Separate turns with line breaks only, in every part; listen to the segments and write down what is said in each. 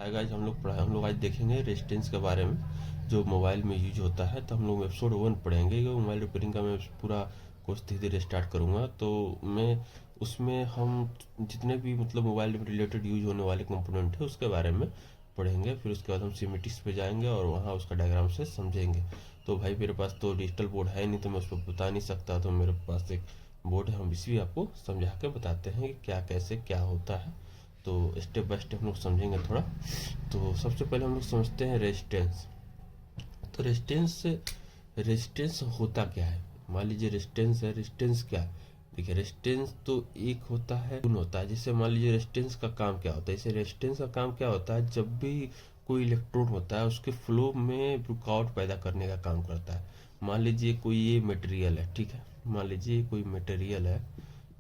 Hi guys, हम लोग आज देखेंगे रेजिस्टेंस के बारे में जो मोबाइल में यूज होता है। तो हम लोग एपिसोड 1 पढ़ेंगे। कि मोबाइल रिपेयरिंग का मैं पूरा कोर्स धीरे धीरे स्टार्ट करूँगा। तो मैं उसमें हम जितने भी मतलब मोबाइल में रिलेटेड यूज होने वाले कंपोनेंट है उसके बारे में पढ़ेंगे। फिर उसके बाद हम सीमेटिक्स पे जाएंगे और वहाँ उसका डायग्राम से समझेंगे। तो भाई मेरे पास तो डिजिटल बोर्ड है नहीं, तो मैं उस पर बता नहीं सकता। तो मेरे पास एक बोर्ड है, हम इसी भी आपको समझा के बताते हैं कि क्या कैसे क्या होता है। तो स्टेप बाय स्टेप हम लोग समझेंगे थोड़ा। तो सबसे पहले हम लोग समझते हैं रेजिस्टेंस। तो रेजिस्टेंस होता क्या है। मान लीजिए रेजिस्टेंस है। रेजिस्टेंस क्या है? देखिए, रेजिस्टेंस तो एक होता है, गुण होता है। जैसे मान लीजिए रेजिस्टेंस का काम क्या होता है। जैसे रेजिस्टेंस का काम क्या होता है, जब भी कोई इलेक्ट्रॉन होता है उसके फ्लो में रुकावट पैदा करने का काम करता है। मान लीजिए कोई ये मटेरियल है, ठीक है। मान लीजिए कोई मटेरियल है,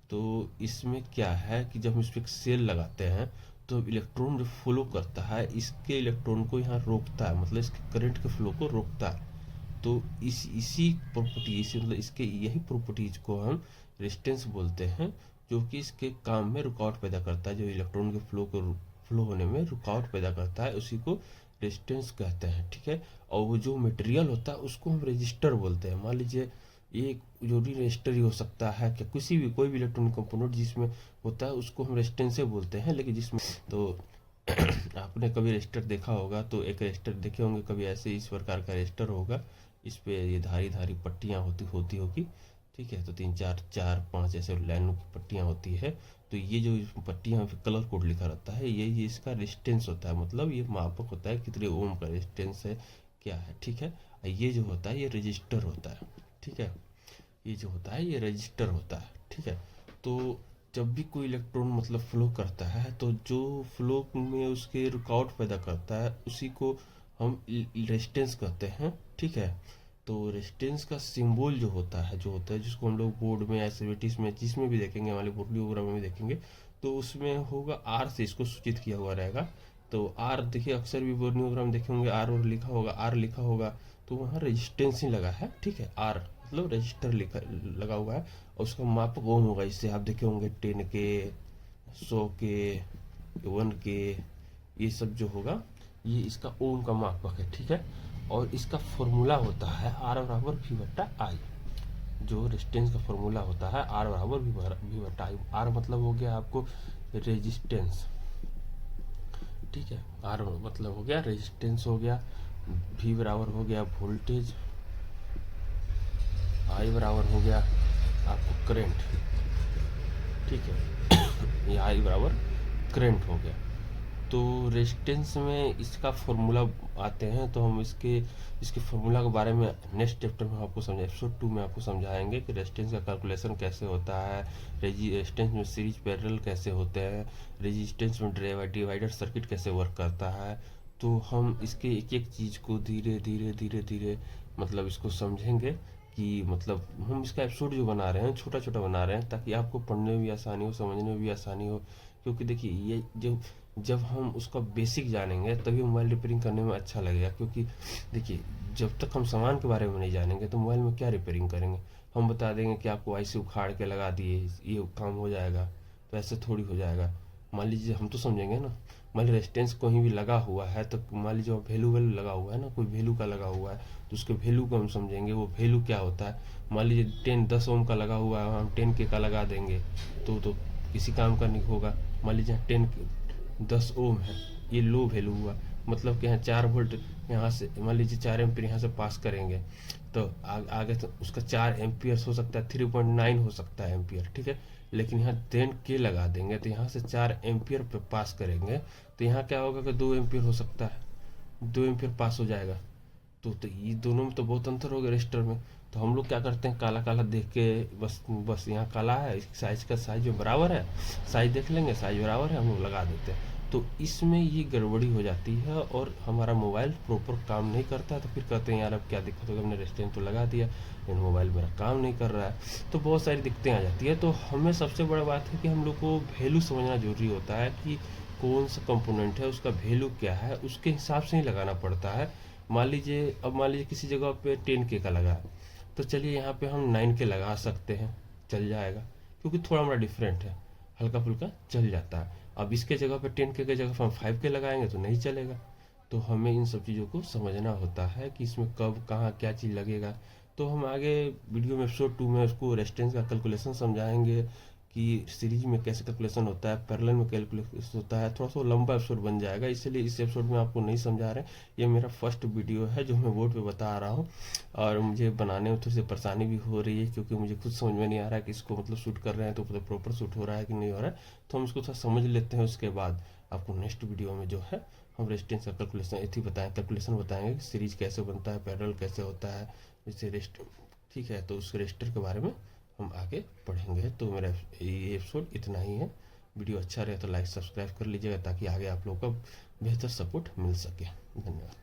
तो इसमें क्या है कि जब हम इस पर सेल लगाते हैं तो इलेक्ट्रॉन जो फ्लो करता है इसके इलेक्ट्रॉन को यहाँ रोकता है, मतलब इसके करंट के फ्लो को रोकता है। तो इसी प्रॉपर्टी से मतलब इसके यही प्रॉपर्टीज को हम रेजिस्टेंस बोलते हैं, जो कि इसके काम में रुकावट पैदा करता है। जो इलेक्ट्रॉन के फ्लो होने में रुकावट पैदा करता है उसी को रेजिस्टेंस कहते हैं, ठीक है। और वो जो मटेरियल होता है उसको हम रेजिस्टर बोलते हैं। मान लीजिए ये जो भी रेजिस्टर ही हो सकता है, क्या किसी भी कोई भी इलेक्ट्रॉनिक कंपोनेंट जिसमें होता है उसको हम रेजिस्टेंस से बोलते हैं। लेकिन जिसमें तो आपने कभी रजिस्टर देखा होगा, तो एक रजिस्टर देखे होंगे कभी, ऐसे इस प्रकार का रजिस्टर होगा। इस पे ये धारी धारी पट्टियाँ होती होगी, ठीक है। तो तीन चार चार पांच ऐसे लाइनों की पट्टियाँ होती है। तो ये जो पट्टियाँ पे कलर कोड लिखा रहता है, ये इसका रेजिस्टेंस होता है। मतलब ये मापक होता है कितने ओम का रेजिस्टेंस है, क्या है, ठीक है। और ये जो होता है ये रजिस्टर होता है, ठीक है। ये जो होता है ये रजिस्टर होता है, ठीक है। तो जब भी कोई इलेक्ट्रॉन मतलब फ्लो करता है, तो जो फ्लो में उसके रुकावट पैदा करता है उसी को हम रेजिस्टेंस कहते हैं, ठीक है। तो रेजिस्टेंस का सिंबल जो होता है जिसको हम लोग बोर्ड में एसवीटीज में जिसमें भी देखेंगे, हमारे बोर्डियोग्राम में भी देखेंगे, तो उसमें होगा आर से इसको सूचित किया हुआ रहेगा। तो आर देखिए, अक्सर भी बोर्डियोग्राम देखे होंगे आर और लिखा होगा, आर लिखा होगा, तो वहाँ रेजिस्टेंस ही लगा है, ठीक है। आर मतलब रजिस्टर लिखा लगा हुआ है और उसका मापक ओम होगा। इससे आप देखे होंगे 10 के, 100 के, 1 के, ये सब जो होगा ये इसका ओम का मापक है, ठीक है। और इसका फॉर्मूला होता है आर बराबर वी बट्टा आई। जो रेजिस्टेंस का फॉर्मूला होता है आर बराबर वी बट्टा आई। आर मतलब हो गया आपको रेजिस्टेंस, ठीक है। आर मतलब हो गया रेजिस्टेंस हो गया, वी बराबर हो गया वोल्टेज, आई बराबर हो गया आपको करंट, ठीक है। ये आई बराबर करंट हो गया। तो रेजिस्टेंस में इसका फॉर्मूला आते हैं, तो हम इसके इसके फॉर्मूला के बारे में नेक्स्ट चैप्टर में आपको समझा, एपिसोड 2 में आपको समझाएंगे कि रेजिस्टेंस का कैलकुलेशन कैसे होता है, रेजिस्टेंस में सीरीज पैरेलल कैसे होते हैं, रेजिस्टेंस में डिवाइडर सर्किट कैसे वर्क करता है। तो हम इसके एक एक चीज़ को धीरे धीरे धीरे धीरे मतलब इसको समझेंगे कि मतलब हम इसका एपिसोड जो बना रहे हैं छोटा छोटा बना रहे हैं ताकि आपको पढ़ने में भी आसानी हो, समझने में भी आसानी हो। क्योंकि देखिए ये जब हम उसका बेसिक जानेंगे तभी मोबाइल रिपेयरिंग करने में अच्छा लगेगा। क्योंकि देखिए, जब तक हम सामान के बारे में नहीं जानेंगे तो मोबाइल में क्या रिपेयरिंग करेंगे। हम बता देंगे कि आपको ऐसे उखाड़ के लगा दिए ये काम हो जाएगा, तो ऐसे थोड़ी हो जाएगा। मान लीजिए हम तो समझेंगे ना। मान लीजिए रेजिस्टेंस कहीं भी लगा हुआ है, तो मान लीजिए वैल्यू लगा हुआ है ना, कोई वैल्यू का लगा हुआ है, तो उसके वैल्यू को हम समझेंगे। वो वैल्यू क्या होता है। मान लीजिए 10 ओम का लगा हुआ है, हम 10 के का लगा देंगे तो किसी काम का नहीं होगा। मान लीजिए 10 ओम है, ये लो वैल्यू हुआ, मतलब कि यहाँ 4 वोल्ट यहाँ से मान लीजिए 4 एम्पियर यहाँ से पास करेंगे, तो आगे तो उसका 4 एम्पियर हो सकता है, 3.9 हो सकता है एम्पियर, ठीक है। लेकिन यहाँ 10 के लगा देंगे तो यहाँ से 4 एम्पियर पे पास करेंगे, तो यहाँ क्या होगा कि 2 एम्पियर हो सकता है, 2 एम्पियर पास हो जाएगा। तो ये दोनों में तो बहुत अंतर हो गया रजिस्टर में। तो हम लोग क्या करते हैं, काला काला देख के बस यहाँ काला है, साइज का साइज जो बराबर है, साइज देख लेंगे, साइज बराबर है, हम लोग लगा देते हैं। तो इसमें ये गड़बड़ी हो जाती है और हमारा मोबाइल प्रॉपर काम नहीं करता। तो फिर कहते हैं यार अब क्या दिक्कत होगी, हमने रेजिस्टेंस तो लगा दिया लेकिन मोबाइल मेरा काम नहीं कर रहा है। तो बहुत सारी दिक्कतें आ जाती है। तो हमें सबसे बड़ा बात है कि हम लोग को वैल्यू समझना जरूरी होता है कि कौन सा कंपोनेंट है, उसका वैल्यू क्या है, उसके हिसाब से ही लगाना पड़ता है। मान लीजिए किसी जगह पे 10 के का लगा है, तो चलिए यहाँ पे हम 9 के लगा सकते हैं, चल जाएगा। क्योंकि थोड़ा हमारा डिफरेंट है, हल्का फुल्का चल जाता है। अब इसके जगह पे 10K की जगह पे हम 5K लगाएंगे तो नहीं चलेगा। तो हमें इन सब चीज़ों को समझना होता है कि इसमें कब कहाँ क्या चीज़ लगेगा। तो हम आगे वीडियो में एपिसोड 2 में उसको रेजिस्टेंस का कैलकुलेशन समझाएंगे कि सीरीज में कैसे कैलकुलेशन होता है, पैरेलल में कैलकुलेशन होता है। थोड़ा सा लंबा एपिसोड बन जाएगा, इसलिए इस एपिसोड में आपको नहीं समझा रहे हैं। ये मेरा फर्स्ट वीडियो है जो मैं बोर्ड पे बता रहा हूँ, और मुझे बनाने में थोड़ी सी परेशानी भी हो रही है क्योंकि मुझे खुद समझ में नहीं आ रहा है कि इसको मतलब शूट कर रहे हैं तो मतलब प्रॉपर शूट हो रहा है कि नहीं हो रहा है। तो हम इसको थोड़ा समझ लेते हैं, उसके बाद आपको नेक्स्ट वीडियो में जो है हम रेजिस्टेंस का कैलकुलेशन कैलकुलेशन बताएंगे कि सीरीज कैसे बनता है, पैरेलल कैसे होता है, जैसे रेस्ट। ठीक है, तो उस रजिस्टर के बारे में हम आगे पढ़ेंगे। तो मेरा ये एपिसोड इतना ही है। वीडियो अच्छा रहे तो लाइक सब्सक्राइब कर लीजिएगा ताकि आगे आप लोगों का बेहतर सपोर्ट मिल सके। धन्यवाद।